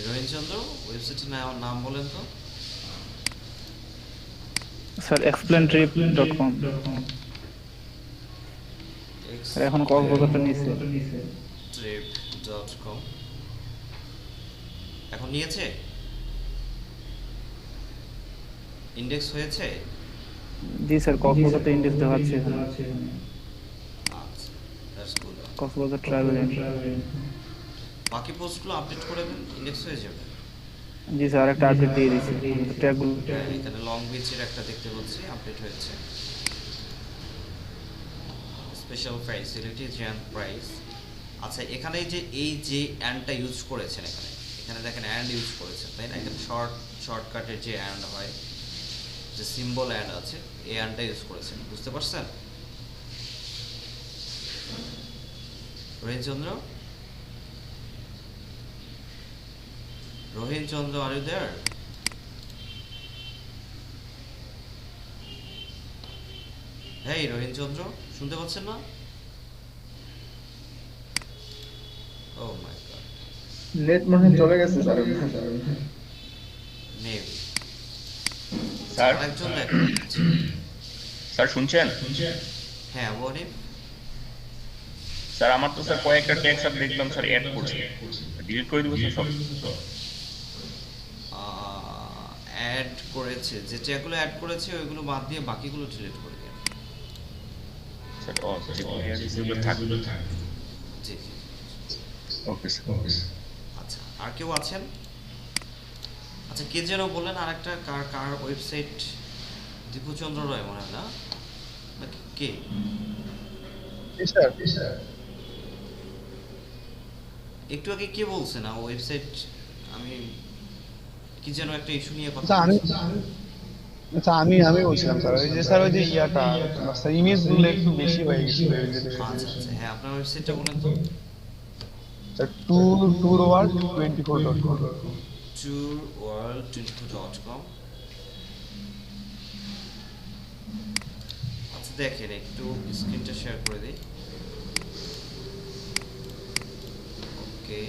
রোহিণচন্দ্র, ওয়েবসাইটের নাম বলেন তো। Sir explaintrip.com। স্যার এখন কক্সবাজারটা নিছে। extrip.com এখন নিয়েছে, ইন্ডেক্স হয়েছে। জি স্যার, কক্সবাজারটা ইন্ডেক্স দেখাচ্ছে এখানে। আচ্ছা, that's good. Cox's Bazar travel end. বাকি পোস্টগুলো আপডেট করে দেন, ইন্ডেক্স হয়ে যাবে। জি স্যার, একটা আপডেট দিয়ে দিয়েছি। ট্যাগগুলো হ্যাঁ, এখানে লং বিচের একটা দেখতে পাচ্ছি আপডেট হয়েছে। Special facility giant price. আচ্ছা, এখানে এই যে অ্যান্ডটা ইউজ করেছেন, এখানে দেখেন অ্যান্ড ইউজ করেছেন, তাই না? এখানে শর্টকাটের যে অ্যান্ড হয়, যে সিম্বল অ্যান্ড আছে, এই অ্যান্ডটা ইউজ করেছেন, বুঝতে পারছেন রোহিণচন্দ্র? রোহিণচন্দ্র, আর ইউ দেয়ার? হেই রোহিণচন্দ্র, শুনতে পাচ্ছেন না? ও মাই গড, নেট মনে হয় চলে গেছে স্যার। মেবি স্যার আরেকজন দেখেন। স্যার শুনছেন? হ্যাঁ, বলি। স্যার আমার তো স্যার কয়েকটা ট্যাক্স আর দেখলাম স্যার অ্যাড করছে, ডিলিট করে দিব স্যার সব। অ্যাড করেছে, যে ট্যাগগুলো অ্যাড করেছে ওইগুলো বাদ দিয়ে বাকিগুলো ডিলিট করে দিন। স্যার যেগুলো অ্যাড যেগুলো থাকবে। জি জি। Okay sir. আচ্ছা, আর কেউ আছেন? আচ্ছা, কে যেন বললেন আরেকটা, কার ওয়েবসাইট? দীপুচন্দ্র রয় মনে হয়, না? নাকি কে? একটু আগে কে বলছে না ওয়েবসাইট? আমি কি যেন একটা ইস্যু নিয়ে কথা বলছি। আচ্ছা, আমি বলছিলাম স্যার, ওই যে স্যার ওই যে ইয়াটা স্যার ইমেজ গুলো একটু বেশি হয়ে গেছে আচ্ছা আচ্ছা, হ্যাঁ, আপনার ওয়েবসাইটটা বলেন তো। Sir tour world 24.com। tourworld24.com। আচ্ছা, দেখেন একটু স্ক্রিনটা শেয়ার করে দিই। ওকে,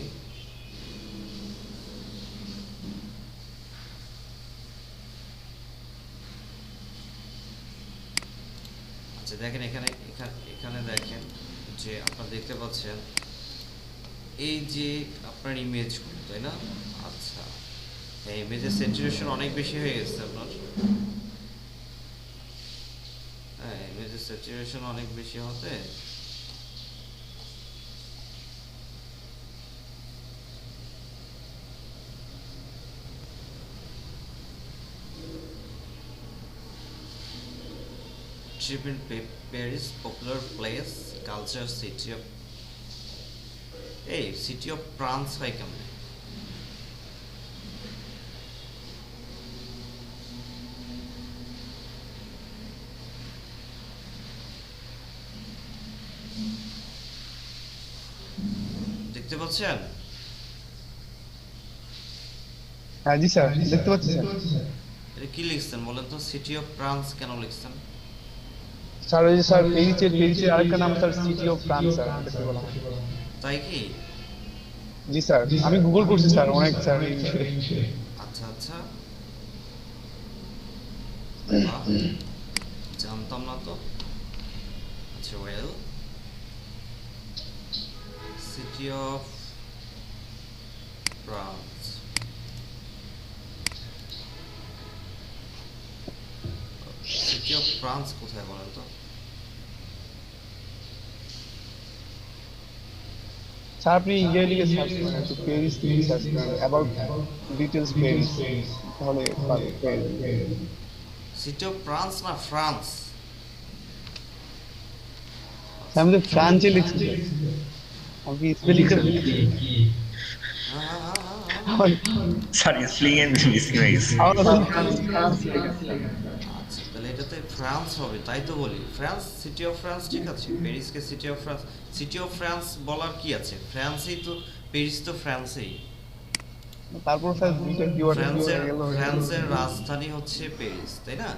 আচ্ছা দেখেন এখানে এখানে দেখেন যে আপনারা দেখতে পাচ্ছেন এই যে আপনার ইমেজগুলো, তাই না? আচ্ছা, এই ইমেজের স্যাচুরেশন অনেক বেশি হয়ে গেছে আপনার। হ্যাঁ, ইমেজের স্যাচুরেশন অনেক বেশি হতে trip in Paris, popular place, culture, city of city of France হয় কেমনে? দেখতে পাচ্ছেন? হ্যাঁ জি স্যার, দেখতে পাচ্ছি স্যার। এটা কি লিখছেন বলেন তো? সিটি অফ ফ্রান্স কেন লিখছেন? স্যার ওই যে স্যার পেরিসের আরেকটা নাম sir city of France sir, দেখতে বলা হয়। তাই কি? জি স্যার, আমি গুগল করছি স্যার অনেক স্যার এই বিষয়ে। আচ্ছা আচ্ছা, বাহ, জানতাম না তো। আচ্ছা, well, city of France, city of France কোথায় বলেন তো? স্যার আপনি ইয়ে লিখে সার্চ করেন, একটু পেরিস লিখে সার্চ করেন, অ্যাবাউট ডিটেলস পেরিস, তাহলে পেয়ে যাবেন। সিটি অফ ফ্রান্স না ফ্রান্স? স্যার আমি তো ফ্রান্সে লিখছি স্যার, আপনি স্পেলিংটা হ্যাঁ হ্যাঁ হ্যাঁ হ্যাঁ হ্যাঁ। আমার স্যার স্প্লিং এন্ড মিসিং হয়ে গেছে। আমার তো ফ্রান্স ফ্রান্স লেখা। আচ্ছা, তাহলে এটাতে ফ্রান্স হবে, তাই তো বলি। ফ্রান্স, সিটি অফ ফ্রান্স, ঠিক আছে। প্যারিসকে city of France, city of France বলার কি আছে? ফ্রান্সেই তো, প্যারিস তো ফ্রান্সেই। তারপর স্যার দুইটা কিওয়ার্ড ফ্রান্সের হয়ে গেল। ফ্রান্সের রাজধানী হচ্ছে প্যারিস, তাই না?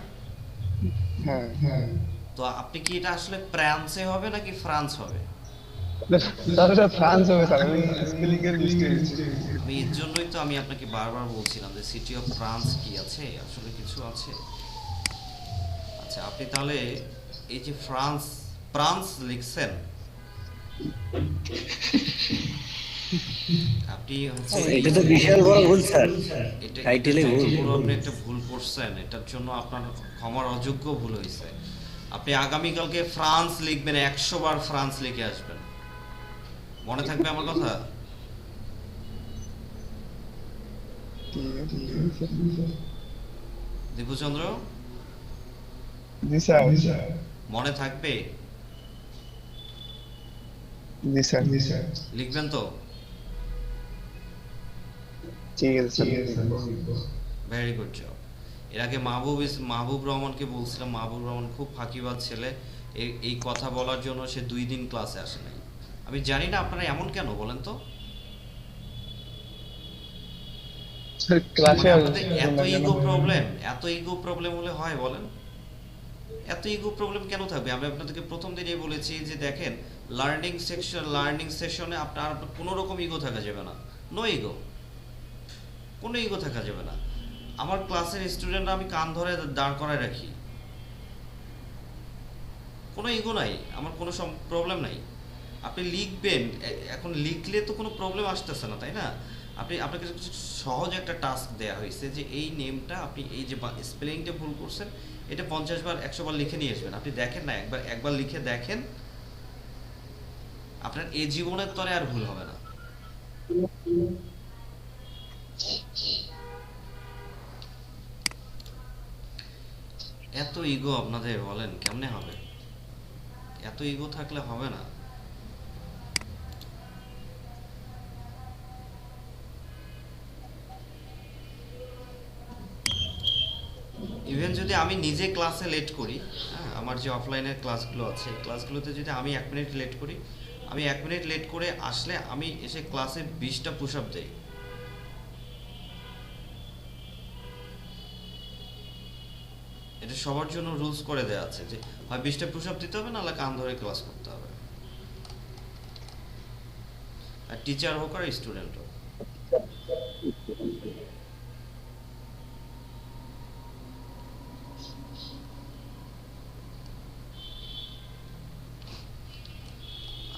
হ্যাঁ হ্যাঁ, তো আপনি কি এটা আসলে ফ্রান্সে হবে নাকি ফ্রান্স হবে? তাহলে ফ্রান্স হবে স্যার, আমি স্পেলিং এর মিস্টেক হয়েছে। আমি এর জন্যই তো আমি আপনাকে বারবার বলছিলাম যে সিটি অফ ফ্রান্স কি আছে, আসলে কিছু আছে। আচ্ছা, আপনি তাহলে এই যে ফ্রান্স ফ্রান্স লিখছেন, আপনি হচ্ছে এটা তো বিশাল বড় ভুল স্যার, এটার টাইটেলে জন্য ভুল। পুরো আপনি একটা ভুল করছেন, এটার জন্য আপনার ক্ষমার অযোগ্য ভুল হয়েছে। আপনি আগামীকালকে ফ্রান্স লিখবেন, 100 বার ফ্রান্স লিখে আসবেন, মনে থাকবে আমার কথা? ঠিক আছে, ঠিক আছে। দীপুচন্দ্র, জি স্যার, মনে থাকবে? জি স্যার, জি স্যার। লিখবেন তো? ঠিক আছে স্যার। Very good job. এর আগে মাহবুব রহমানকে বলছিলাম, মাহবুব রহমান খুব ফাঁকিবাজ ছেলে, এই কথা বলার জন্য সে 2 দিন ক্লাসে আসে নাই। আমি জানি না আপনারা এমন কেন, বলেন তো? স্যার ক্লাসে মানে আপনাদের এত ইগো প্রবলেম, এত ইগো প্রবলেম হলে হয় বলেন? এত ইগো প্রবলেম কেন থাকবে? আমি আপনাদেরকে প্রথম দিনেই বলেছি যে দেখেন, লার্নিং সেশনে আপনার কোনো রকম ইগো থাকা যাবে না। নো ইগো, কোনো ইগো থাকা যাবে না। আমার ক্লাসের স্টুডেন্টরা আমি কান ধরে দাঁড় করায় রাখি, কোনো ইগো নাই, আমার কোনো প্রবলেম নাই। আপনি লিখবেন, এখন লিখলে তো কোনো প্রবলেম আসতেছে না, তাই না? আপনাকে সহজ একটা টাস্ক দেওয়া হয়েছে যে এই নেমটা আপনি এই যে স্পেলিংটা ভুল করছেন, এটা 50 বার 100 বার লিখে নিয়ে আসবেন। আপনি দেখেন না, একবার লিখে দেখেন, আপনার এই জীবনের তরে আর ভুল হবে না। এত ইগো আপনাদের, বলেন কেমনে হবে? এত ইগো থাকলে হবে না। ইভেন যদি আমি নিজে ক্লাসে লেট করি, হ্যাঁ, আমার যে অফলাইনের ক্লাসগুলো আছে, এই ক্লাসগুলোতে যদি আমি 1 মিনিট লেট করি, আমি 1 মিনিট লেট করে আসলে আমি এসে ক্লাসে 20টা পুশ আপ দেই। এটা সবার জন্য রুলস করে দেওয়া আছে যে হয় 20টা পুশ আপ দিতে হবে, নাহলে কান ধরে ক্লাস করতে হবে, আর টিচার হোক আর স্টুডেন্ট হোক।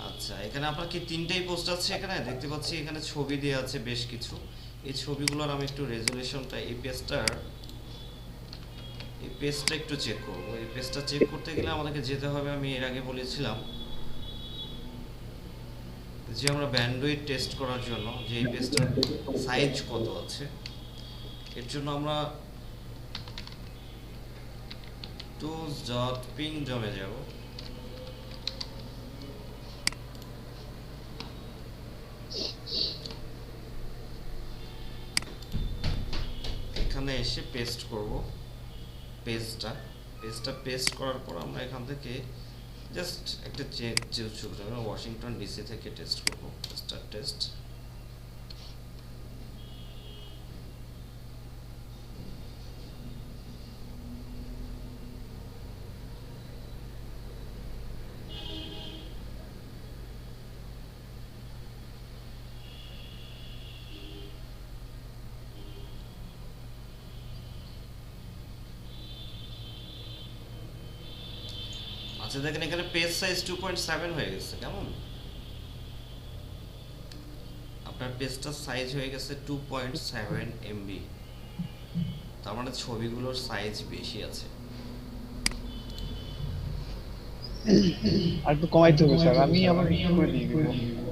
আচ্ছা, এখানে আপনার কি 3টাই পোস্ট আছে? এখানে দেখতে পাচ্ছি এখানে ছবি দেওয়া আছে বেশ কিছু। এই ছবিগুলোর আমি একটু রেজুলেশনটা, এই পেজটা একটু চেক করবো। এই পেজটা চেক করতে গেলে আমাদেরকে যেতে হবে, আমি এর আগে বলেছিলাম যে আমরা ব্যান্ডউইথ টেস্ট করার জন্য যে এই পেজটার সাইজ কত আছে, এর জন্য আমরা tools.pingdom-এ যাব। এখানে এসে পেস্ট করব পেজটা। পেস্ট করার পর আমরা এখান থেকে জাস্ট একটা ওয়াশিংটন ডিসি থেকে টেস্ট করব, স্টার্ট টেস্ট। আচ্ছা, দেখেন এখানে পেজ সাইজ 2.7 হয়ে গেছে, কেমন? আপনার পেজটার সাইজ হয়ে গেছে 2.7 MB, তার মানে ছবিগুলোর সাইজ বেশি আছে। আর একটু কমাইতে হবে স্যার, আমি আবার একটু করে দিয়ে দেবো।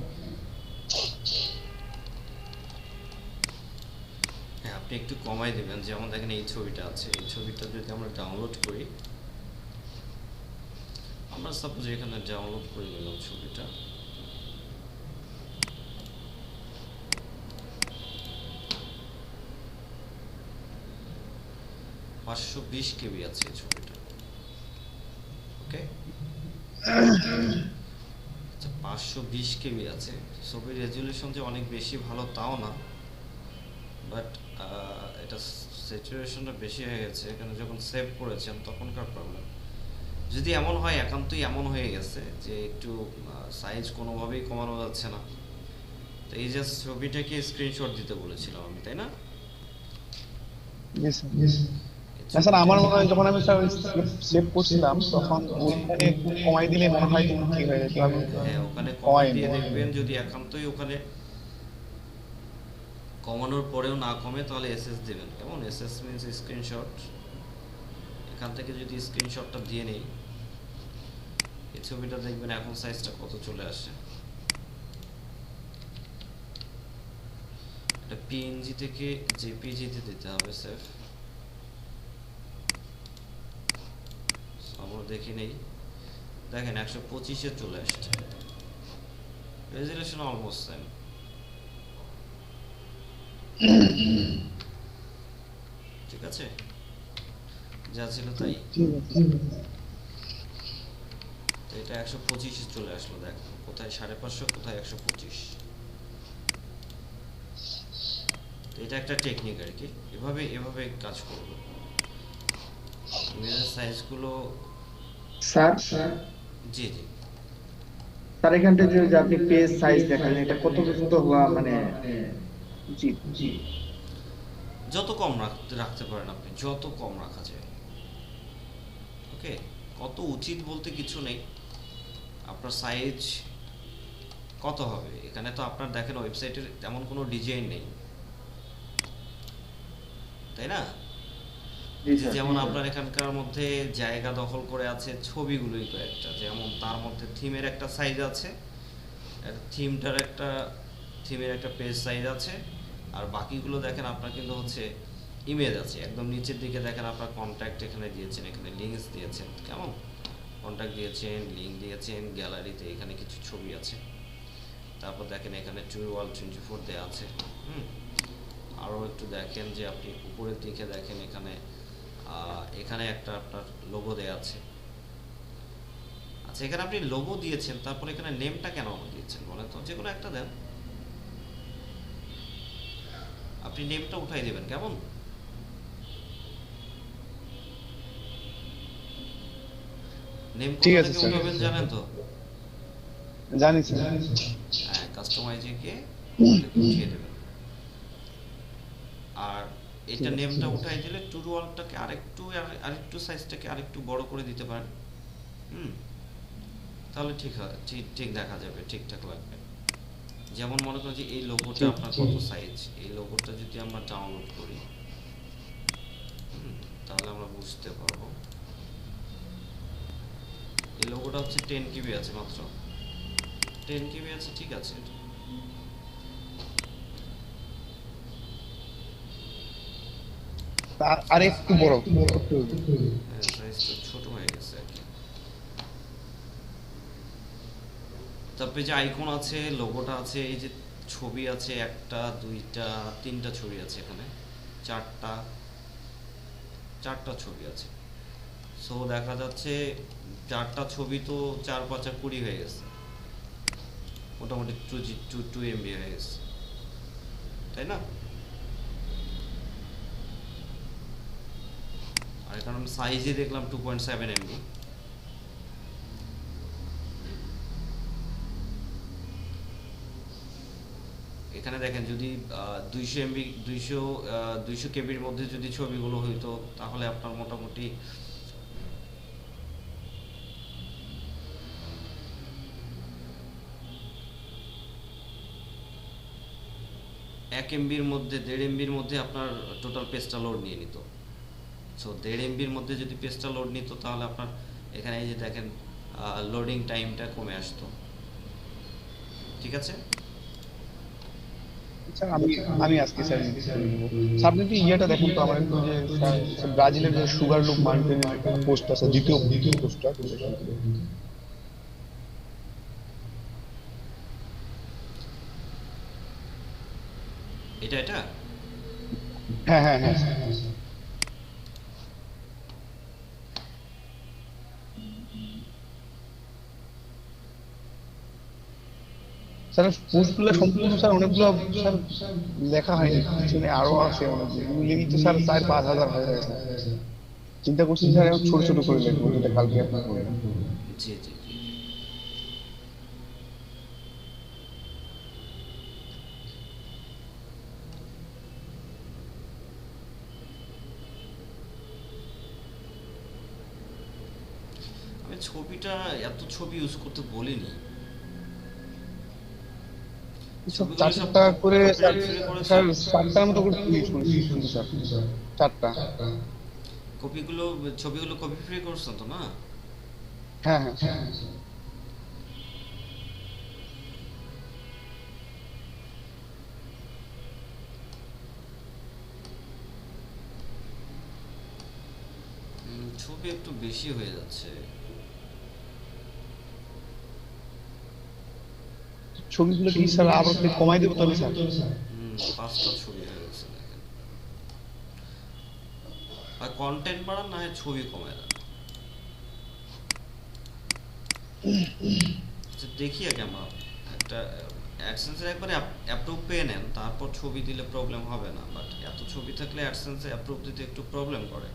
হ্যাঁ, আপনি একটু কমাই দেবেন। যেমন দেখেন এই ছবিটা আছে, এই ছবিটা যদি আমরা ডাউনলোড করি, আমরা সাপোজ এখানে ডাউনলোড করে নিলাম ছবিটা, KB আছে এই ছবিটা। ওকে, আচ্ছা 520 KB আছে। ছবির রেজুলেশন যে অনেক বেশি ভালো তাও না, বাট এটা স্যাচুরেশনটা বেশি হয়ে গেছে। এখানে যখন সেভ করেছেন তখনকার প্রবলেম। যদি এমন হয়, একান্তই এমন হয়ে গেছে যে একটু সাইজ কোনোভাবেই কমানো যাচ্ছে না, তো এই জাস্ট ছবিটাকে স্ক্রিনশট দিতে বলেছিলাম আমি, তাই না? জি স্যার। না স্যার, আমার মনে হয় যখন আমি স্যার সেভ করছিলাম তখন ওইখানে একটু কমাই দিলে মনে হয় যে ঠিক হয়ে যেত। আমি হ্যাঁ, ওখানে কমাই কমাই দিয়ে নি। দেখবেন, যদি একান্তই ওখানে কমানোর পরেও না কমে তাহলে এসএস দেবেন, কেমন? SS means screenshot. এখান থেকে যদি স্ক্রিনশটটা দিয়ে নেই, এই ছবিটা দেখবেন এখন সাইজটা কত চলে আসে। এটা পিএনজি থেকে জেপিজিতে দিতে হবে স্যার। আমরা দেখি নেই, দেখেন 125-এ চলে আসছে, রেজুলেশন অলমোস্ট সেম। ঠিক আছে, যা ছিল তাই। ঠিক আছে। তো এটা 125-এ চলে আসলো, দেখ কোথায় 550, কোথায় 125। তো এটা একটা টেকনিক আর কি, এভাবে কাজ করবে। ইমেজের সাইজগুলো, স্যার জি জি, স্যার এখানটা যে আপনি পেজ সাইজ দেখালেন এটা কত পর্যন্ত হওয়া মানে জি যত কম রাখতে পারেন আপনি, যত কম রাখা যায়। ওকে, কত উচিত বলতে কিছু নেই, আপনার সাইজ কত হবে এখানে তো আপনার দেখেন ওয়েবসাইটের তেমন কোনো ডিজাইন নেই, তাই না? যেমন আপনার এখানকার মধ্যে জায়গা দখল করে আছে ছবিগুলোই কয়েকটা, যেমন তার মধ্যে থিমের একটা সাইজ আছে, থিমের একটা পেজ সাইজ আছে, আর বাকিগুলো দেখেন আপনার কিন্তু হচ্ছে ইমেজ আছে। একদম নিচের দিকে দেখেন আপনার কন্ট্যাক্ট এখানে দিয়েছেন, এখানে লিঙ্কস দিয়েছেন, কেমন? কন্ট্যাক্ট দিয়েছেন, লিঙ্ক দিয়েছেন, গ্যালারিতে এখানে কিছু ছবি আছে, তারপর দেখেন এখানে টুইওয়াল 24 দেওয়া আছে। আরও একটু দেখেন যে আপনি উপরের দিকে দেখেন এখানে একটা আপনার লোগো দেওয়া আছে। আচ্ছা, এখানে আপনি লোগো দিয়েছেন, তারপর এখানে নেমটা কেন দিয়েছেন বলেন তো? যে কোনো একটা দেন, আপনি নেমটা উঠাই দেবেন, কেমন? নেম ঠিক কোথা আছে থেকে স্যার। উঠাবেন জানেন তো? জানি স্যার। হ্যাঁ, কাস্টমাইজে গিয়ে ওটাকে উঠিয়ে দেবেন। আর এটা নেমটা উঠাই দিলে টুর ওয়ালটাকে আরেকটু সাইজটাকে আরেকটু বড় করে দিতে পারেন। তাহলে ঠিক হয়, ঠিক দেখা যাবে, ঠিকঠাক লাগবে। যেমন মনে করেন যে এই লোগোটা আপনার কত সাইজ, এই লোগোটা যদি আমরা ডাউনলোড করি তাহলে আমরা বুঝতে পারবো। এই লোগোটা হচ্ছে 10 KB আছে, মাত্র 10 KB আছে, ঠিক আছে। আর একটু বড় হ্যাঁ, সাইজটা ছোট হয়ে গেছে আর কি। তারপরে যে আইকন আছে, লোগোটা আছে, এই যে ছবি আছে, একটা দুইটা তিনটা ছবি আছে, এখানে চারটা ছবি আছে। সো দেখা যাচ্ছে চারটা ছবি তো 4-5-20 হয়ে গেছে, মোটামুটি 2 MB হয়ে গেছে, তাই না? আর এখানে আমি সাইজে দেখলাম 2.7 MB। এখানে দেখেন যদি 200 MB 200 কেবির মধ্যে যদি ছবিগুলো হইতো তাহলে আপনার মোটামুটি এক এমবির মধ্যে 1.5 MBর মধ্যে আপনার টোটাল পেজটা লোড নিয়ে নিত। সো 1.5 MBর মধ্যে যদি পেজটা লোড নিত তাহলে আপনার এখানে এই যে দেখেন লোডিং টাইমটা কমে আসতো। ঠিক আছে, স্যার। আমি আজকে স্যার স্যার আপনি কি ইয়েটা দেখুন তো আমার একটু, যে স্যার ব্রাজিলের যে সুগার লুপ মার্কেটের পোস্ট আছে, দ্বিতীয় পোস্টটা এটা হ্যাঁ স্যার পোস্টগুলো সম্পূর্ণ স্যার অনেকগুলো স্যার লেখা হয়নি, পিছনে আরো আছে অনেকগুলো, মিলিয়ে তো স্যার 4-5 হাজার হয়ে গেছে। চিন্তা করছি স্যার এখন ছোট ছোট করে লিখবো, যেটা কালকে আপনি বললেন। জি জি জি। আমি ছবিটা এত ছবি ইউজ করতে বলিনি, সব ছবিগুলো সব চারটা করে স্যার, ফ্রি স্যার করেছেন। চারটার মতো করে ইউজ করেছি শুধু স্যার, চারটা। কপিগুলো, ছবিগুলো কপি ফ্রি করছেন তো না? হ্যাঁ হ্যাঁ স্যার। ছবি একটু বেশি হয়ে যাচ্ছে। ছবিগুলো কি স্যার আবার একটু কমাই দেবো তাহলে স্যার? 5টা ছবি হয়ে গেছে দেখেন। আর কন্টেন্ট বাড়ান, না হয় ছবি কমায় দেন। আচ্ছা দেখি আগে আমরা একটা অ্যাডসেন্সের একবারে অ্যাপ্রুভ পেয়ে নেন, তারপর ছবি দিলে প্রবলেম হবে না, বাট এত ছবি থাকলে অ্যাডসেন্সে অ্যাপ্রুভ দিতে একটু প্রবলেম করে।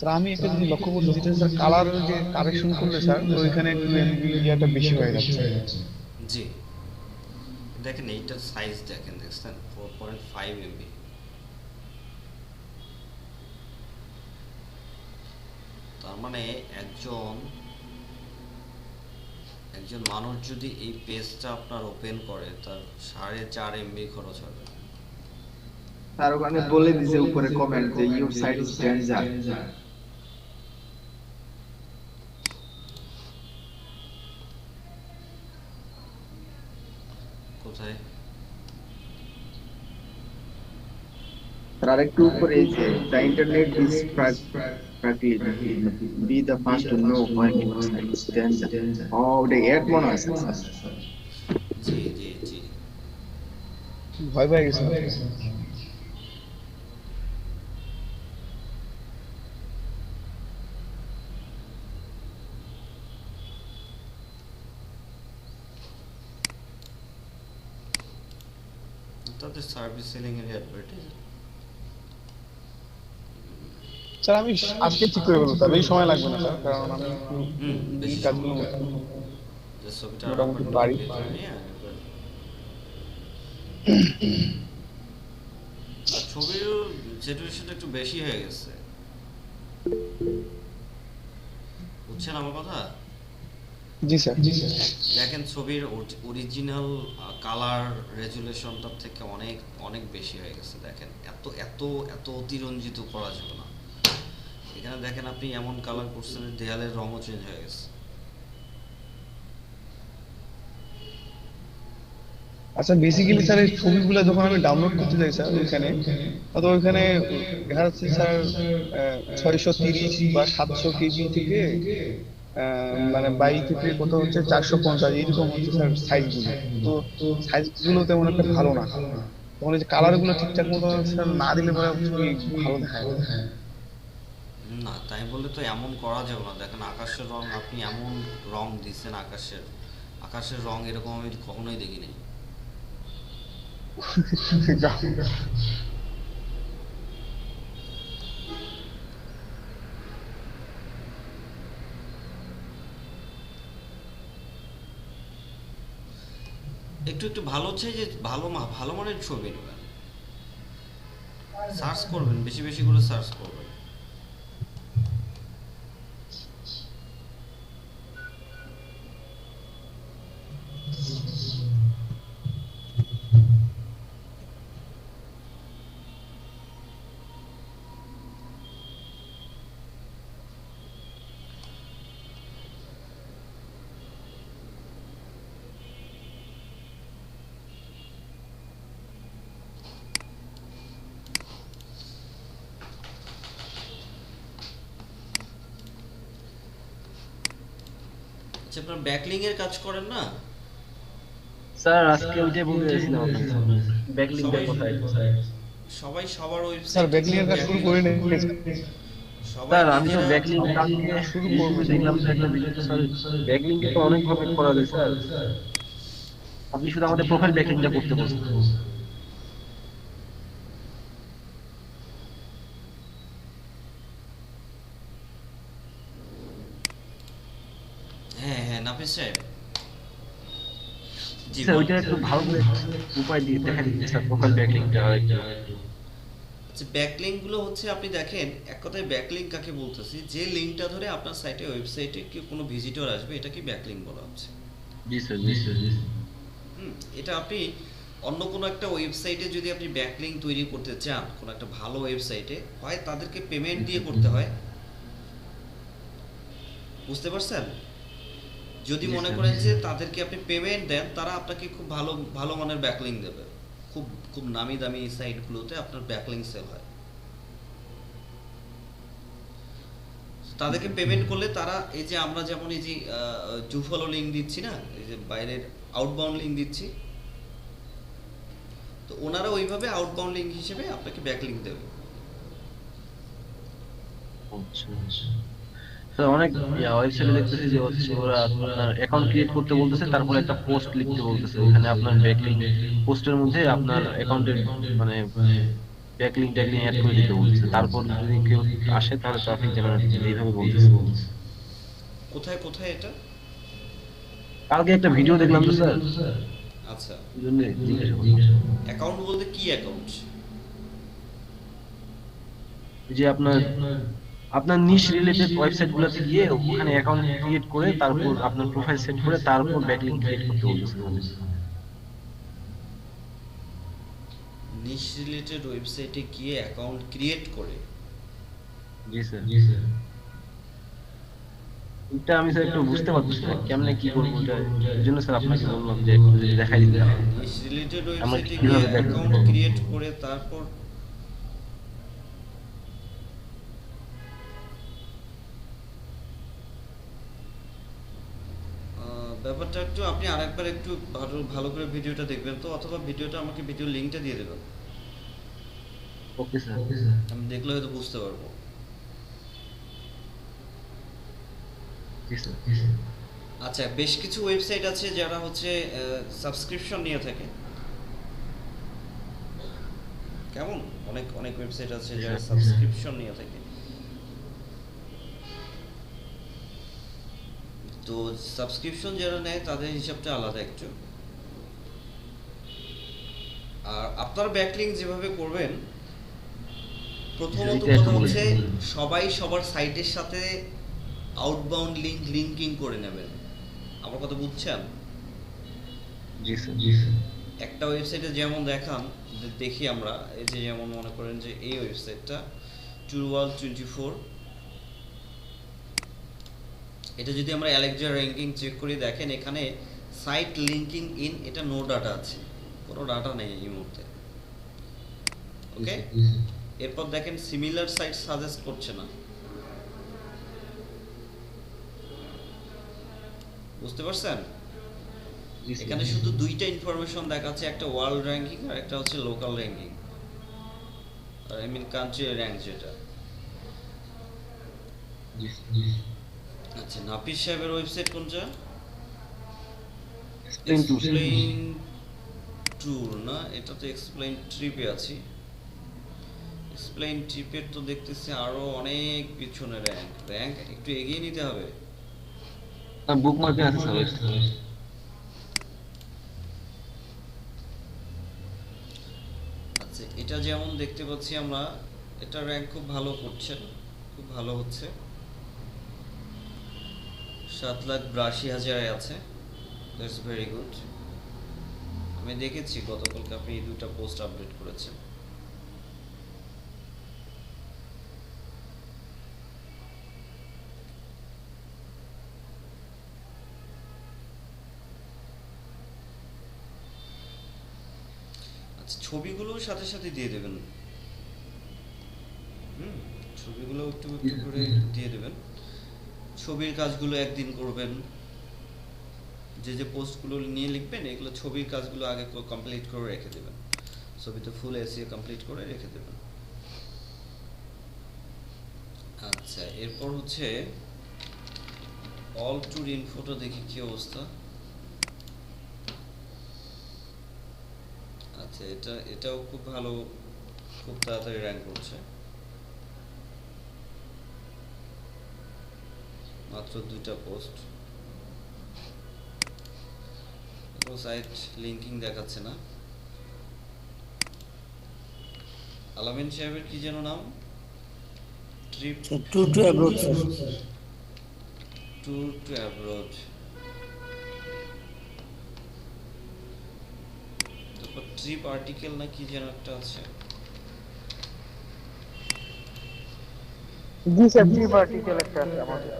স্যার আমি একটা জিনিস লক্ষ্য করছি, যেটা স্যার কালারের যে কারেকশন করলে স্যার ওইখানে একটু এমবি ইয়াটা বেশি হয়ে যাচ্ছে। জি দেখেন এইটার সাইজ দেখেন, দেখছেন 4.5 এমবি। তার মানে একজন একজন মানুষ যদি এই পেজটা আপনার ওপেন করে, তার 4.5 এমবি খরচ হবে। তার ওখানে বলে দিছে উপরে কমেন্ট যে ইউর সাইট ইজ ডেঞ্জার। কোথায়? তার আরেকটু উপরে এই যে the internet is practically be the first to know when your site is danger. ওটা এড মনে হয় স্যার। জি জি জি। ভয় পেয়ে গেছে। তাদের সার্ভিস সেলিং এর অ্যাডভার্টাইজ। স্যার আমি আজকে ঠিক করে বলবো স্যার, বেশি সময় লাগবে না স্যার, কারণ আমি একটু এই বেশি কাজগুলো সময় লাগবে না। যে ছবিটা মোটামুটি পারি। ভেতরে নিয়ে একবার। আর ছবির স্যাচুরেশনটা একটু বেশি হয়ে গেছে, বুঝছেন আমার কথা? জি স্যার। দেখেন ছবির অরিজিনাল কালার রেজুলেশনটার থেকে অনেক অনেক বেশি হয়ে গেছে। দেখেন এত এত এত অতিরঞ্জিত করা যাবে না। এখানে দেখেন আপনি এমন কালার করছেন, দেয়ালের রঙও চেঞ্জ হয়ে গেছে। আচ্ছা বেসিক্যালি স্যার এই ছবিগুলো যখন আমি ডাউনলোড করতে যাই স্যার ওইখানে, তো ওইখানে দেখা যাচ্ছে স্যার 630 বা 700 কেজি থেকে মানে বাই থেকে কত হচ্ছে 450 এরকম হচ্ছে স্যার সাইজগুলো। তো সাইজগুলো তেমন একটা ভালো না, তখন এই যে কালারগুলো ঠিকঠাক মতো স্যার না দিলে পরে ছবি ভালো দেখায় না। না তাই বলে তো এমন করা যাবে না। দেখেন আকাশের রং, আপনি এমন রং দিচ্ছেন, আকাশের আকাশের রং এরকম আমি কখনোই দেখিনি। একটু একটু ভালো হচ্ছে যে ভালো মানের ছবি নেবেন, সার্চ করবেন, বেশি বেশি করে সার্চ করবেন। আচ্ছা আপনার ব্যাকলিং এর কাজ করেন না? স্যার আজকে ওইটাই বলতে চাইছিলাম আপনাকে ব্যাকলিংকের সবাই কথা একটু স্যার। সবাই সবার স্যার ওয়েবসাইটে ব্যাকলিংয়ের কাজ শুরু করে নেই সবাই স্যার আমি তো নিজেরা ব্যাকলিংক কালকে শুরু ইউটিউবে করবো। দেখলাম স্যার একটা ভিডিও, স্যার ব্যাকলিংকে তো অনেক ভাবে করা যায় স্যার, আপনি শুধু আমাদের প্রোফাইল ব্যাকলিংটা করতে বলছেন। হ্যাঁ হ্যাঁ নাফিস সাহেব, জি স্যার বলুন। ওইটা একটু ভালো করে উপায় দিয়ে দেখা দিতে স্যার, প্রোফাইল ব্যাকলিংটা একটু। আচ্ছা ব্যাকলিঙ্ক গুলো হচ্ছে আপনি দেখেন, এক কথায় ব্যাকলিঙ্ক কাকে বলতেছি, যে লিঙ্কটা ধরে আপনার সাইটে ওয়েবসাইটে কি কোনো ভিজিটর আসবে এটা কি ব্যাকলিঙ্ক বলা হচ্ছে। জি স্যার, জি স্যার, জি স্যার। এটা আপনি অন্য কোনো একটা ওয়েবসাইটে যদি আপনি ব্যাকলিঙ্ক তৈরি করতে চান, কোনো একটা ভালো ওয়েবসাইটে, হয় তাদেরকে পেমেন্ট দিয়ে করতে হয়, বুঝতে পারছেন? যদি জি মনে স্যার, করেন জি যে স্যার। তাদেরকে আপনি পেমেন্ট দেন, তারা আপনাকে খুব ভালো ভালো মানের ব্যাকলিঙ্ক দেবে, খুব খুব নামি দামি সাইটগুলোতে আপনার ব্যাকলিঙ্ক সেল হয়। তাদেরকে পেমেন্ট করলে তারা এই যে আমরা যেমন এই যে জুফলো লিঙ্ক দিচ্ছি না, এই যে বাইরের আউটবাউন্ড লিঙ্ক দিচ্ছি, তো ওনারা ওইভাবে আউটবাউন্ড লিঙ্ক হিসেবে আপনাকে ব্যাকলিঙ্ক দেবে। আচ্ছা আচ্ছা স্যার, অনেক ওয়েবসাইটে দেখতেছি যে হচ্ছে ওরা আপনার অ্যাকাউন্ট ক্রিয়েট করতে বলতেছে, তারপর একটা পোস্ট লিখতে বলতেছে, ওখানে আপনার ব্যাকলিংক পোস্টের মধ্যে আপনার অ্যাকাউন্টের মানে ব্যাকলিংক ট্যাগলিং অ্যাড করে দিতে বলতেছে, তারপর যদি কেউ আসে তাহলে ট্রাফিক জেনারেট করতে, এইভাবে বলতেছে। কোথায় কোথায় এটা? কালকে একটা ভিডিও দেখলাম তো স্যার, আচ্ছা, এই জন্য জিজ্ঞাসা করলাম। অ্যাকাউন্ট বলতে কি অ্যাকাউন্ট? যে আপনার আপনার নিশ রিলেটেড ওয়েবসাইট গুলোতে গিয়ে ওখানে অ্যাকাউন্ট ক্রিয়েট করে তারপর আপনার প্রোফাইল সেট করে তারপর ব্যাকলিংক ক্রিয়েট করতে বলতেছে। নিশ রিলেটেড ওয়েবসাইটে গিয়ে অ্যাকাউন্ট ক্রিয়েট করে? জি স্যার, জি স্যার। এটা আমি স্যার একটু বুঝতে পারতেছি না কেমনে কি করবো, এটা এই জন্য স্যার আপনাকে বললাম যে একটু যদি দেখাই দিতে। নিশ রিলেটেড আমরা ওয়েবসাইটে গিয়ে কিভাবে অ্যাকাউন্ট ক্রিয়েট করে তারপর ব্যাপারটা একটু আপনি আরেকবার একটু ভালো ভালো করে ভিডিওটা দেখবেন তো, অথবা ভিডিওটা আমাকে ভিডিও লিংকটা দিয়ে দেবেন, ওকে স্যার। আমি দেখলে হয়তো বুঝতে পারবো। জি স্যার। আচ্ছা, বেশ কিছু ওয়েবসাইট আছে যারা হচ্ছে সাবস্ক্রিপশন নিয়ে থাকে, কেমন অনেক অনেক ওয়েবসাইট আছে যারা সাবস্ক্রিপশন নিয়ে থাকে। তো সাবস্ক্রিপশন যারা নেয় তাদের হিসাবটা আলাদা একটু। আর আপনার ব্যাকলিংক যেভাবে করবেন, প্রথমত এটা একটু কথা বলে হচ্ছে দিন। সবাই সবার সাইটের সাথে আউটবাউন্ড লিংক লিংকিং করে নেবেন। আমার কথা বুঝছেন? জি স্যার, জি স্যার। একটা ওয়েবসাইটে যেমন দেখান, দেখি আমরা এই যে যেমন মনে করেন যে এই ওয়েবসাইটটা টুরওয়ার্ল্ড 24, এটা যদি আমরা অ্যালেক্সা র্যাঙ্কিং চেক করি, দেখেন এখানে সাইট লিংকিং ইন, এটা নো ডাটা আছে, কোনো ডাটা নেই এই মুহূর্তে। ওকে, এরপর দেখেন সিমিলার সাইট সাজেস্ট করছে না, বুঝতে পারছেন? এখানে শুধু দুইটা ইনফরমেশন দেখাচ্ছে, একটা ওয়ার্ল্ড র্যাঙ্কিং আর একটা হচ্ছে local ranking, I mean country rank যেটা। আচ্ছা, নাফিস সাহেবের ওয়েবসাইট কোনটা? এক্সপ্লেইন ট্যুর না, এটা তো এক্সপ্লেইন ট্রিপে আছি। এক্সপ্লেইন ট্রিপের তো দেখতেছি আরো অনেক পিছনে র্যাঙ্ক, র্যাঙ্ক একটু এগিয়ে নিতে হবে। বুকমার্কে আছে স্যার। আচ্ছা, এটা যেমন দেখতে পাচ্ছি আমরা, এটা র্যাঙ্ক খুব ভালো করছে, খুব ভালো হচ্ছে, 7,82,000 আছে, দ্যাটস ভেরি গুড। আমি দেখেছি গতকালকে আপনি এই দুটো পোস্ট আপডেট করেছেন। আচ্ছা, ছবিগুলো সাথে সাথে দিয়ে দেবেন, ছবিগুলো একটু একটু করে দিয়ে দেবেন। ছবির কাজগুলো একদিন করবেন, যে যে পোস্টগুলো নিয়ে লিখবেন এগুলো ছবির কাজগুলো আগে কমপ্লিট করে রেখে দেবেন, ছবিতে ফুল এসিও কমপ্লিট করে রেখে দেবেন। আচ্ছা, এরপর হচ্ছে অল ট্যুর ইনফোটা দেখি কি অবস্থা। আচ্ছা, এটাও খুব ভালো, খুব তাড়াতাড়ি র্যাঙ্ক করছে, মাত্র 2টা পোস্ট। সাইট লিঙ্কিং দেখাচ্ছে না। আলামিন সাহেবের কি যেন নাম, trip to to abroad sir. Tour to abroad, তারপর ট্রিপ আর্টিকেল না কি যেন একটা আছে। জি স্যার, ট্রিপ আর্টিকেল একটা আছে আমাদের।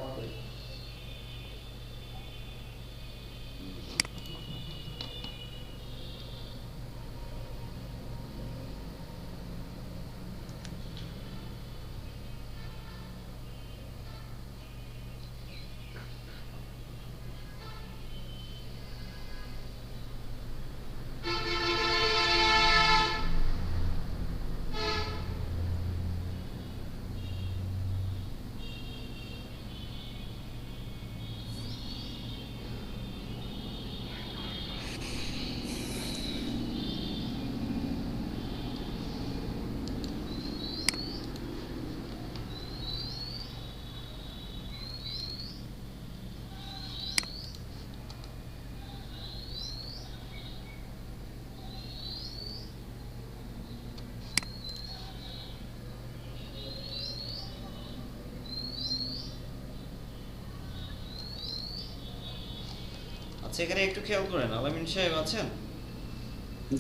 আচ্ছা, এখানে একটু খেয়াল করেন, আলামিন সাহেব আছেন?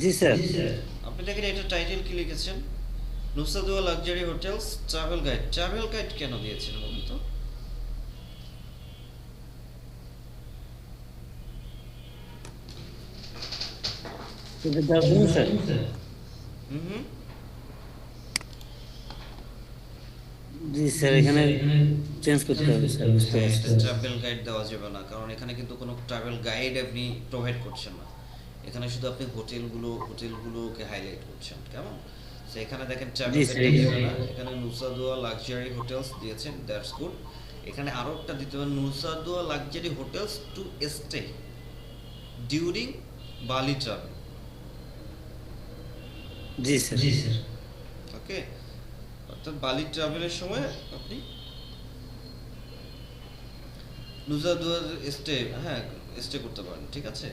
জি স্যার। আপনি দেখেন এটা টাইটেল কি লিখেছেন, Nusa Dua luxury hotels travel guide. Travel guide কেন দিয়েছেন বলুন তো? এটা দেখুন স্যার। হুম, জি স্যার, এখানে চেঞ্জ করতে হবে স্যার, বুঝতে পারছি। ট্রাভেল গাইড দেওয়া যাবে না, কারণ এখানে কিন্তু কোনো ট্রাভেল গাইড আপনি প্রোভাইড করছেন না, এখানে শুধু আপনি হোটেলগুলোকে হাইলাইট করছেন, কেমন? তো এখানে দেখেন ট্রাভেল গাইড দেবেন না, এখানে নুসাদুয়া লাক্সারি হোটেলস দিয়েছেন, দ্যাটস গুড। এখানে আরো একটা দিতে পারেন, Nusa Dua luxury hotels to stay during Bali travel. জি স্যার। ওকে, অর্থাৎ বালি ট্রাভেলের সময় আপনি নুসাদুয়ার স্টে করতে পারেন, ঠিক আছে?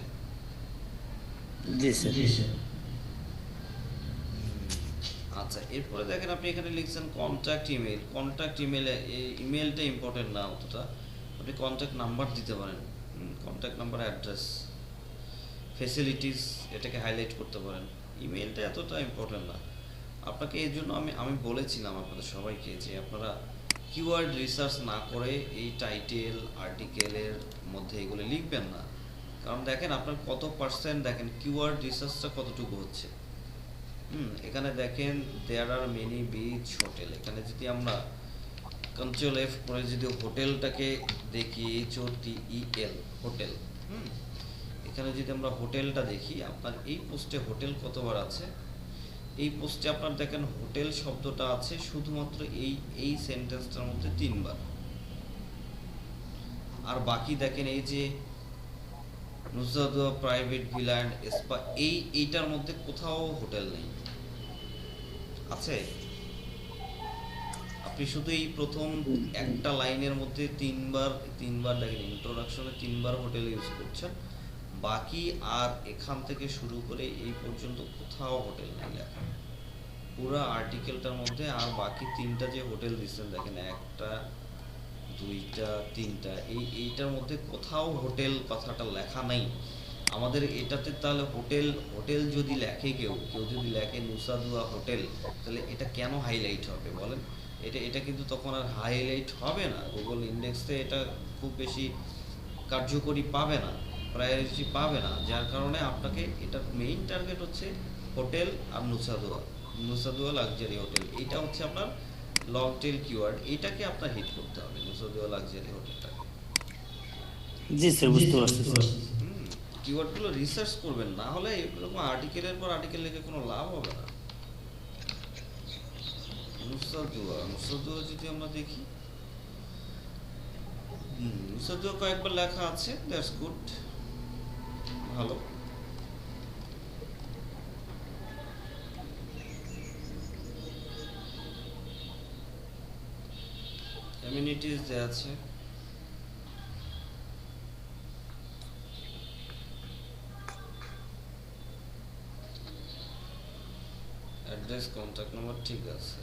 জি স্যার। আচ্ছা, এরপরে দেখেন আপনি এখানে লিখছেন কন্ট্যাক্ট ইমেল। কন্ট্যাক্ট ইমেলে ইমেলটা ইম্পর্টেন্ট না অতটা, আপনি কন্ট্যাক্ট নাম্বার দিতে পারেন, কন্ট্যাক্ট নাম্বার, অ্যাড্রেস, ফ্যাসিলিটিস, এটাকে হাইলাইট করতে পারেন। ইমেলটা এতটা ইম্পর্টেন্ট না আপনাকে। এই জন্য আমি বলেছিলাম আপনাদের সবাইকে যে আপনারা কিওয়ার্ড রিসার্চ না করে এই টাইটেল আর্টিকেলের মধ্যে এগুলো লিখবেন না, কারণ দেখেন আপনার কত পার্সেন্ট, দেখেন কিওয়ার্ড রিসার্চটা কতটুকু হচ্ছে। এখানে দেখেন দেয়ার আর মেনি বিচ হোটেল, এখানে যদি আমরা কন্ট্রোল এফ করে যদি হোটেলটাকে দেখি, HOTEL হোটেল, এখানে যদি আমরা হোটেলটা দেখি, আপনার এই পোস্টে হোটেল কতবার আছে? এই পোস্টে আপনার দেখেন হোটেল শব্দটা আছে শুধুমাত্র এই সেন্টেন্সটার মধ্যে 3বার, আর বাকি দেখেন এই যে নুসাদুয়া প্রাইভেট ভিলা এন্ড স্পা, এইটার মধ্যে কোথাও হোটেল নেই। আছে? আপনি শুধু এই প্রথম একটা লাইনের মধ্যে তিনবার দেখেন, ইন্ট্রোডাকশনে 3বার হোটেল ইউজ করছেন, বাকি আর এখান থেকে শুরু করে এই পর্যন্ত কোথাও হোটেল নেই লেখা পুরো আর্টিকেলটার মধ্যে। আর বাকি 3টা যে হোটেল দিচ্ছেন দেখেন, 1টা 2টা 3টা, এইটার মধ্যে কোথাও হোটেল কথাটা লেখা নাই আমাদের এটাতে। তাহলে হোটেল যদি লেখে কেউ যদি লেখে নুসাদুয়া হোটেল, তাহলে এটা কেন হাইলাইট হবে বলেন? এটা কিন্তু তখন আর হাইলাইট হবে না, গুগল ইন্ডেক্সে এটা খুব বেশি কার্যকরী পাবে না, প্রায়োরিটি পাবে না, যার কারণে আপনাকে এটার মেইন টার্গেট হচ্ছে হোটেল আর নুসাদুয়া লাক্সারি হোটেল। এটা হচ্ছে আপনার লং টেল কিওয়ার্ড, এটাকে আপনার হিট করতে হবে, নুসাদুয়া লাক্সারি হোটেলটাকে। জি স্যার, বুঝতে পারছি। কিওয়ার্ডগুলো রিসার্চ করবেন, না হলে এরকম আর্টিকেলের পর আর্টিকেল লিখে কোনো লাভ হবে না। নুসরাত দুয়া যদি আমরা দেখি, নুসরাত দুয়া কয়েকবার লেখা আছে, দ্যাটস গুড, ভালো। কমিউনিটিজ যে আছে, অ্যাড্রেস কন্ট্যাক্ট নাম্বার ঠিক আছে।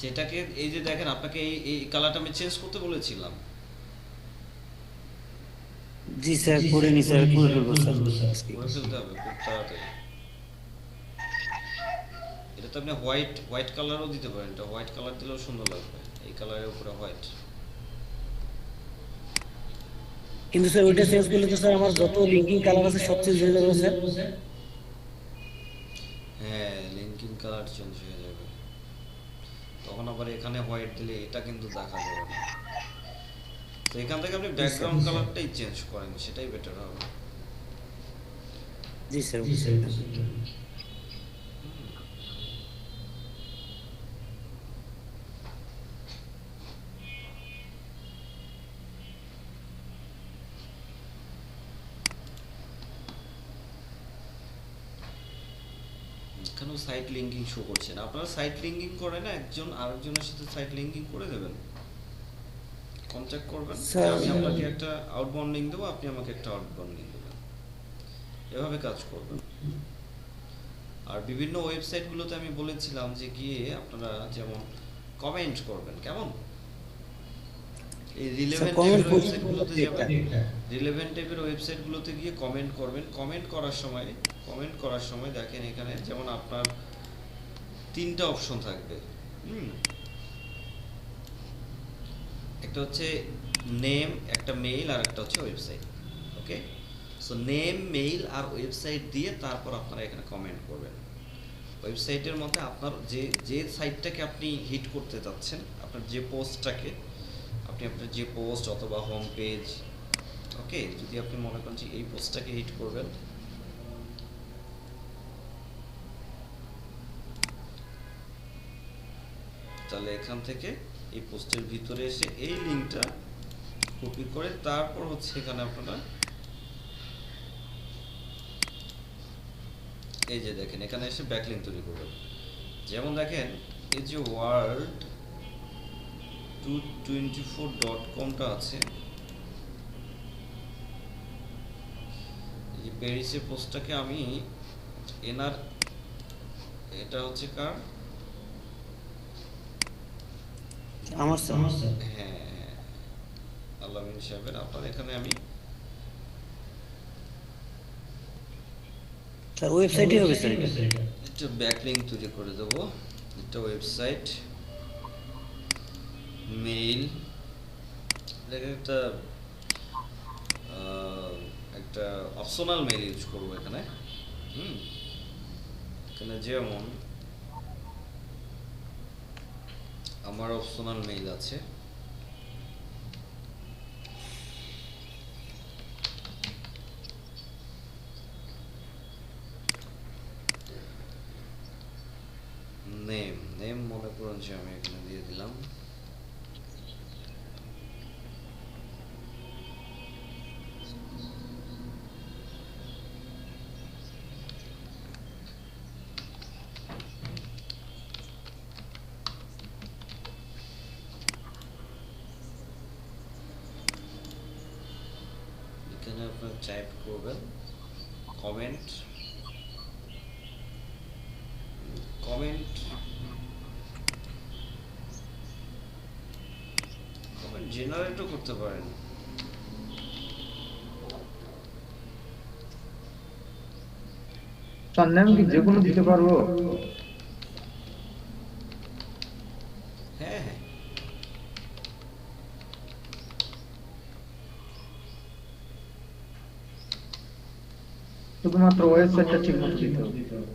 সেটাকে এই যে দেখেন, আপনাকে এই কালারটা আমি চেঞ্জ করতে বলেছিলাম। জি স্যার, করে নি স্যার, করে ফেলবো স্যার। করে ফেলতে হবে খুব তাড়াতাড়ি। এটা তো আপনি হোয়াইট কালারও দিতে পারেন, এটা হোয়াইট কালার দিলেও সুন্দর লাগবে, এই কালারের উপরে হোয়াইট। কিন্তু স্যার ওইটা চেঞ্জ করলে তো স্যার আমার যত লিঙ্কিং কালার আছে সব চেঞ্জ হয়ে যাবে স্যার। হ্যাঁ, লিঙ্কিং কালার চেঞ্জ হয়ে যাবে, তখন আবার এখানে হোয়াইট দিলে এটা কিন্তু দেখা যাবে না। তো এখান থেকে আপনি ব্যাকগ্রাউন্ড কালারটাই চেঞ্জ করেন, সেটাই বেটার হবে। জি স্যার। এখানেও সাইট লিঙ্কিং শো করছে না। আপনারা সাইট লিঙ্কিং করে না, একজন আরেকজনের সাথে সাইট লিঙ্কিং করে দেবেন, কন্ট্যাক্ট করবেন, আমি আপনাকে একটা আউটবাউন্ড লিঙ্ক দেবো, আপনি আমাকে একটা আউটবাউন্ড লিঙ্ক দেবেন, এভাবে কাজ করবেন। আর বিভিন্ন ওয়েবসাইটগুলোতে আমি বলেছিলাম যে গিয়ে আপনারা যেমন কমেন্ট করবেন, কেমন এই রিলেভেন্ট টাইপের ওয়েবসাইটগুলোতে যাবেন, রিলেভেন্ট টাইপের ওয়েবসাইটগুলোতে গিয়ে কমেন্ট করবেন। কমেন্ট করার সময় দেখেন এখানে যেমন আপনার তিনটা অপশন থাকবে। একটা হচ্ছে নেম, একটা মেইল, আর একটা হচ্ছে ওয়েবসাইট। ওকে, সো নেম, মেইল আর ওয়েবসাইট দিয়ে তারপর আপনারা এখানে কমেন্ট করবেন। ওয়েবসাইটের মধ্যে আপনার যে সাইটটাকে আপনি হিট করতে চাচ্ছেন, আপনার যে পোস্টটাকে, আপনার যে পোস্ট অথবা হোম পেজ, ওকে, যদি আপনি মনে করেন যে এই পোস্টটাকে হিট করবেন, তাহলে এখান থেকে এই পোস্টের ভিতরে এসে এই লিঙ্কটা কপি করে তারপর হচ্ছে এখানে আপনারা এই যে দেখেন এখানে এসে ব্যাকলিঙ্ক তৈরি করবেন। যেমন দেখেন এই যে world224.com টা আছে, এই প্যারিসের পোস্টটাকে আমি এনার, এটা হচ্ছে কার, আমার স্যার। হ্যাঁ আলামিন সাহেবের। আপনার এখানে আমি স্যার ওয়েবসাইটই হবে স্যার, একটা ব্যাকলিঙ্ক তৈরি করে দেবো। এটা ওয়েবসাইট, মেইল, একটা অপশনাল মেইল ইউজ করবো এখানে। এখানে যেমন আমার অপশনাল মেইল আছে, নেম মনে করুন যে আমি এখানে দিয়ে দিলাম। এখানে আপনার টাইপ করবেন কমেন্ট জেনারেটও করতে পারেন। তার নাম কি যে কোনো দিতে পারবো? হ্যাঁ, শুধুমাত্র ওয়েবসাইটটা ঠিক মতো দিতে হবে।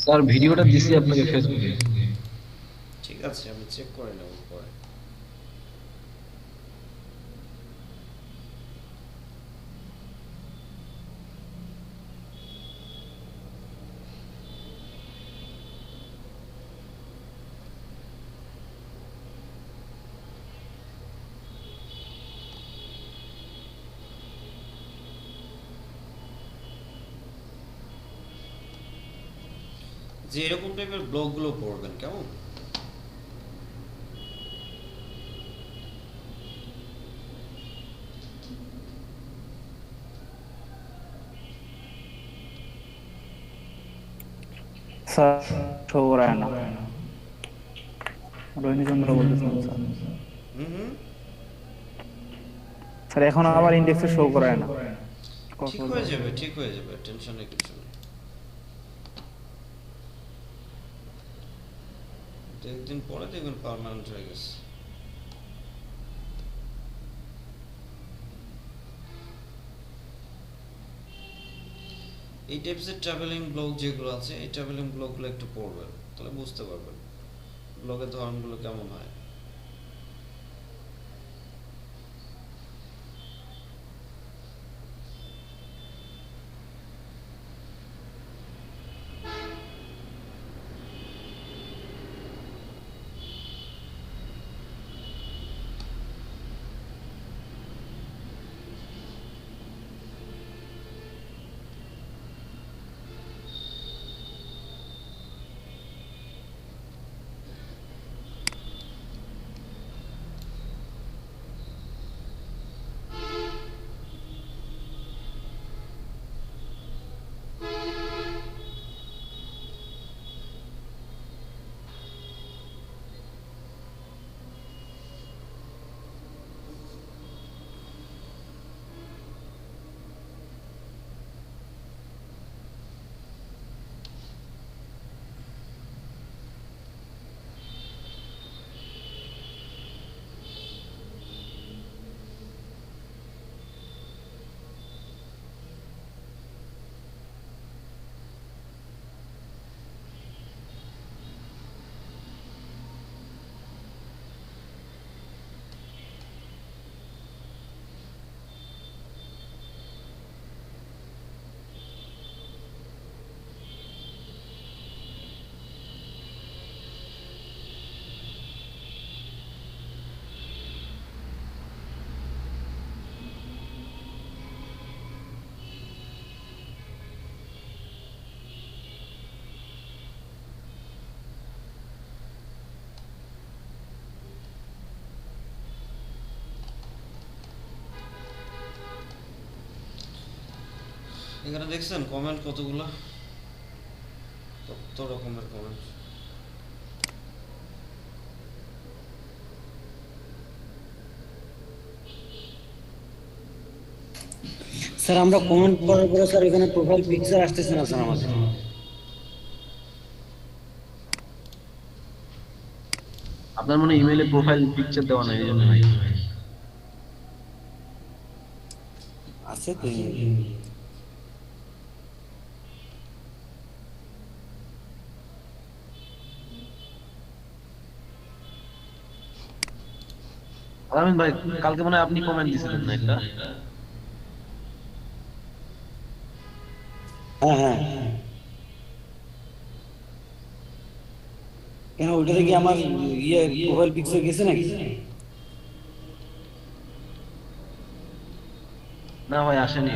স্যার ভিডিওটা দিছি আপনাকে ফেসবুকে। ঠিক আছে, আমি চেক করে নেব পরে। যে এরকম টাইপের ব্লগগুলো পড়বেন কেমন? স্যার শো করায় না, রোহিণী চন্দ্র বলতেছেন স্যার। হুম, স্যার এখন আবার ইন্ডেক্সে শো করায় না। ঠিক হয়ে যাবে, ঠিক হয়ে যাবে, টেনশনের কিছু নেই। একদিন পরে দেখবেন পার্মানেন্ট হয়ে গেছে। এই টাইপসের ট্রাভেলিং ব্লগ যেগুলো আছে, এই ট্রাভেলিং ব্লগগুলো একটু পড়বেন, তাহলে বুঝতে পারবেন ব্লগের ধরনগুলো কেমন হয়। এখানে দেখছেন কমেন্ট কতগুলো, কত রকমের কমেন্ট। স্যার আমরা কমেন্ট করার পরে স্যার এখানে প্রোফাইল পিকচার আসতেছে না স্যার আমাদের। আপনার মনে ইমেইলে প্রোফাইল পিকচার দেওয়া নাই, এই জন্য ভাই। আছে তো আলামিন ভাই, কালকে মনে হয় আপনি কমেন্ট দিছিলেন না একটা? হ্যাঁ হ্যাঁ। কেন ওইটাতে কি আমার ইয়ে প্রোফাইল পিকচার গেছে নাকি? না ভাই, আসেনি।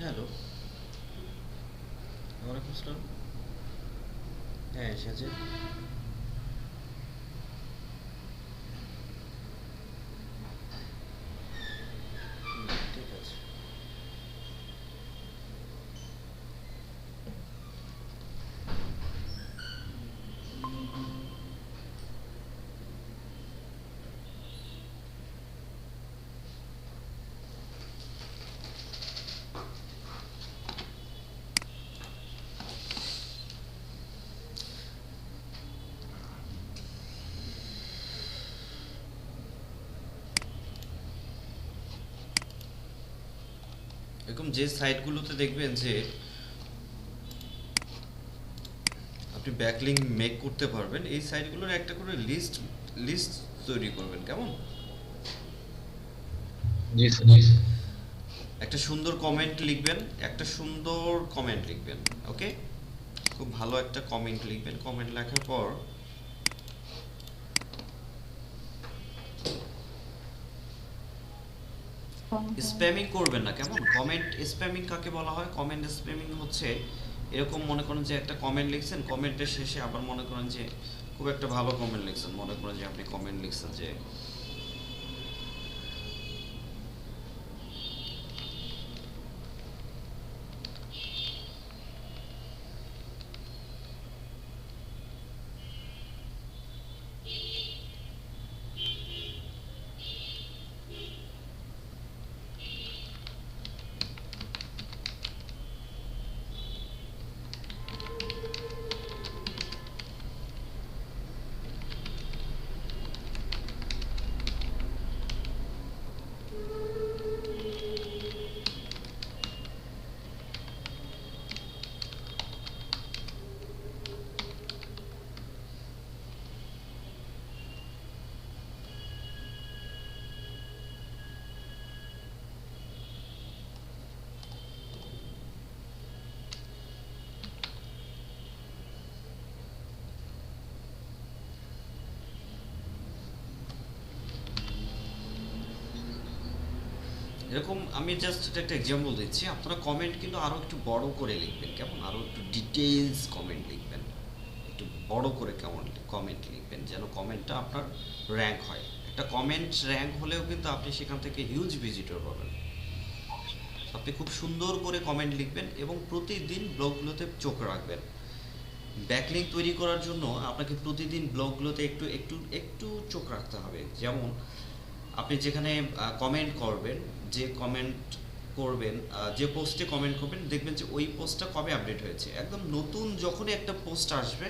হ্যালো, ওয়ালাইকুম আসসালাম। হ্যাঁ এসেছে। ঠিক আছে। এরকম যে সাইটগুলোতে দেখবেন যে আপনি ব্যাকলিংক মেক করতে পারবেন, এই সাইটগুলোর একটা করে লিস্ট তৈরি করবেন, কেমন? জি স্যার। একটা সুন্দর কমেন্ট লিখবেন, ওকে? খুব ভালো একটা কমেন্ট লিখবেন। কমেন্ট লেখার পর স্প্যামিং করবেন না, কেমন? কমেন্ট স্প্যামিং কাকে বলা হয়? কমেন্ট স্প্যামিং হচ্ছে এরকম, মনে করেন যে একটা কমেন্ট লিখছেন, কমেন্টের শেষে আবার মনে করেন যে খুব একটা ভালো কমেন্ট লিখছেন, মনে করেন যে আপনি কমেন্ট লিখছেন যে এরকম। আমি জাস্ট একটা এক্সাম্পল দিচ্ছি, আপনারা কমেন্ট কিন্তু আরো একটু বড় করে লিখবেন, কেমন? আরো একটু ডিটেইলস কমেন্ট লিখবেন, একটু বড় করে কমেন্ট লিখবেন, যেন কমেন্টটা আপনার র্যাঙ্ক হয়। একটা কমেন্ট র্যাঙ্ক হলেও কিন্তু আপনি সেখান থেকে হিউজ ভিজিটর পাবেন। আপনি খুব সুন্দর করে কমেন্ট লিখবেন এবং প্রতিদিন ব্লগগুলোতে চোখ রাখবেন। ব্যাকলিংক তৈরি করার জন্য আপনাকে প্রতিদিন ব্লগগুলোতে একটু একটু একটু চোখ রাখতে হবে। যেমন আপনি যেখানে কমেন্ট করবেন, যে পোস্টে কমেন্ট করবেন, দেখবেন যে ওই পোস্টটা কবে আপডেট হয়েছে। একদম নতুন যখনই একটা পোস্ট আসবে,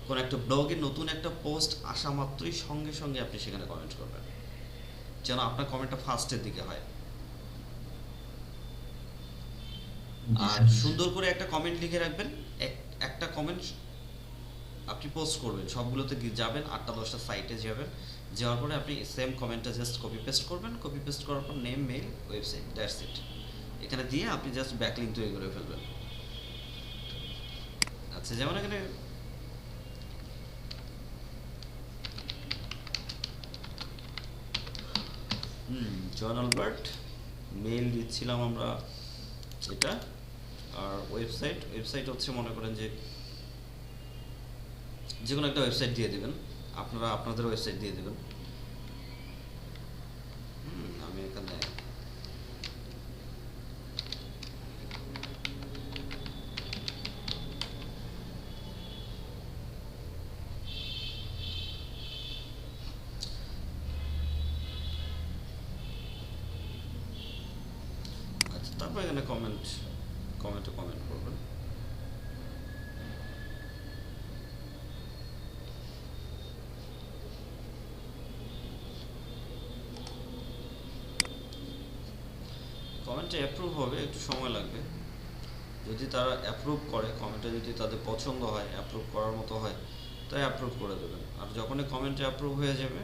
কোন একটা ব্লগে নতুন একটা পোস্ট আসা মাত্রই সঙ্গে সঙ্গে আপনি সেখানে কমেন্ট করবেন, যেন আপনার কমেন্টটা ফার্স্টের দিকে হয়। আর সুন্দর করে একটা কমেন্ট লিখে রাখবেন। একটা কমেন্ট আপনি পোস্ট করবেন, সবগুলোতে যাবেন, 8টা-10টা সাইটে যাবেন, যাওয়ার পরে আপনি সেম কমেন্টটা জাস্ট কপি পেস্ট করবেন। কপি পেস্ট করার পর name, mail, website, that's it. এখানে দিয়ে আপনি জাস্ট ব্যাকলিংক তৈরি করে ফেলবেন। আচ্ছা, যেমন এখানে জন আলবার্ট মেইল দিচ্ছিলাম আমরা এটা। আর ওয়েবসাইট হচ্ছে, মনে করেন যে যে কোনো একটা ওয়েবসাইট দিয়ে দেবেন, আপনারা আপনাদের ওয়েবসাইট দিয়ে দেবেন। আমি এখানে আচ্ছা, তারপর এখানে কমেন্ট করবেন। কমেন্টটা অ্যাপ্রুভ হবে, একটু সময় লাগবে। যদি তারা অ্যাপ্রুভ করে, কমেন্টটা যদি তাদের পছন্দ হয়, অ্যাপ্রুভ করার মতো হয়, তাই অ্যাপ্রুভ করে দেবেন। আর যখনই কমেন্টটা অ্যাপ্রুভ হয়ে যাবে,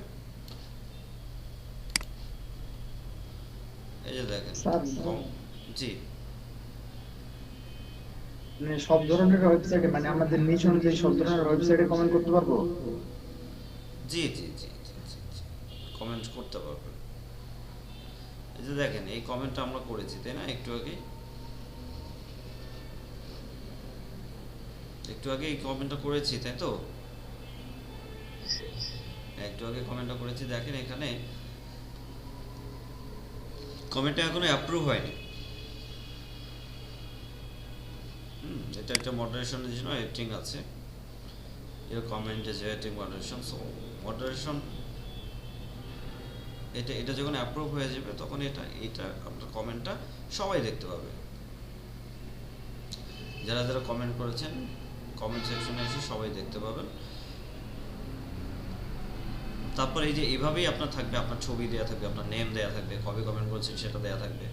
এই যে দেখেন। জি, মানে সব ধরনের ওয়েবসাইটে, মানে আমাদের নিচ অনুযায়ী সব ধরনের ওয়েবসাইটে কমেন্ট করতে পারবো? জি, কমেন্ট করতে পারবেন। এই যে দেখেন, এই কমেন্টটা আমরা করেছি, তাই না, একটু আগে? একটু আগে এই কমেন্টটা করেছি তাই তো? একটু আগে কমেন্টটা করেছি, দেখেন এখানে কমেন্টটা এখনো অ্যাপ্রুভ হয়নি। এটা একটা মডারেশনের জন্য এডিটিং আছে, এর comment is waiting moderation. So moderation এটা যখন অ্যাপ্রুভ হয়ে যাবে তখন এটা আপনার কমেন্টটা সবাই দেখতে পাবে। যারা যারা কমেন্ট করেছেন কমেন্ট সেকশনে এসে সবাই দেখতে পাবেন। তারপর এই যে এইভাবেই আপনার থাকবে, আপনার ছবি দেওয়া থাকবে, আপনার নেম দেওয়া থাকবে, কবে কমেন্ট করেছেন সেটা দেওয়া থাকবে।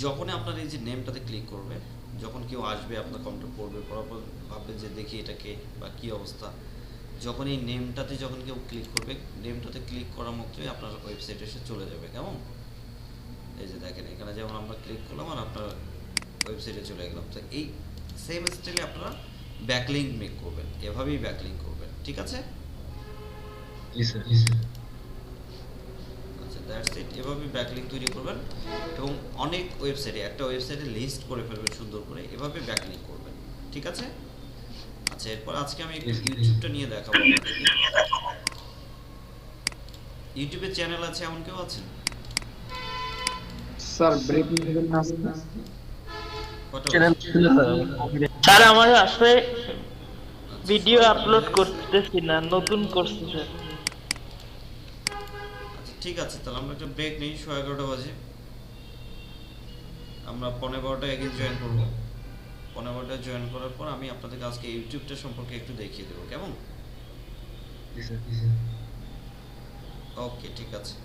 যখনই আপনার এই যে নেমটাতে ক্লিক করবে, যখন কেউ আসবে আপনার কমেন্ট পড়বে, পড়ার পর ভাববে যে দেখি এটাকে বা কী অবস্থা, যখন এই নেমটাতে যখন কেউ ক্লিক করবে, নেমটাতে ক্লিক করা মাত্রই আপনার ওয়েবসাইটে এসে চলে যাবে। কেমন? এই যে দেখেন এখানে যেমন আমরা ক্লিক করলাম আর আপনার ওয়েবসাইটে চলে গেলাম। তো এই সেম স্টাইলে আপনারা ব্যাকলিঙ্ক মেক করবেন, এভাবেই ব্যাকলিঙ্ক করবেন। ঠিক আছে? জি স্যার। আচ্ছা, দ্যাটস ইট। এভাবেই ব্যাকলিঙ্ক তৈরি করবেন এবং অনেক ওয়েবসাইটে একটা ওয়েবসাইটে লিস্ট করে ফেলবেন সুন্দর করে, এভাবে ব্যাকলিঙ্ক করবেন। ঠিক আছে? আচ্ছা, এরপর আজকে আমি একটু ইউটিউবটা নিয়ে দেখাবো আপনাদেরকে। ইউটিউবের চ্যানেল আছে এমন কেউ আছেন? স্যার ব্রেকিং ইভেন আছে কটা চ্যানেল আছে? ছিল স্যার। স্যার আমার আসলে ভিডিও আপলোড করতেছি না, নতুন করছি স্যার। আচ্ছা ঠিক আছে, তাহলে আমরা একটা ব্রেক নিই। 11:30 বাজে আমরা 11:15টায় এগিয়ে জয়েন করবো। 11:15টায় জয়েন করার পর আমি আপনাদেরকে আজকে ইউটিউবটা সম্পর্কে একটু দেখিয়ে দেবো। কেমন? জি স্যার। ওকে, ঠিক আছে।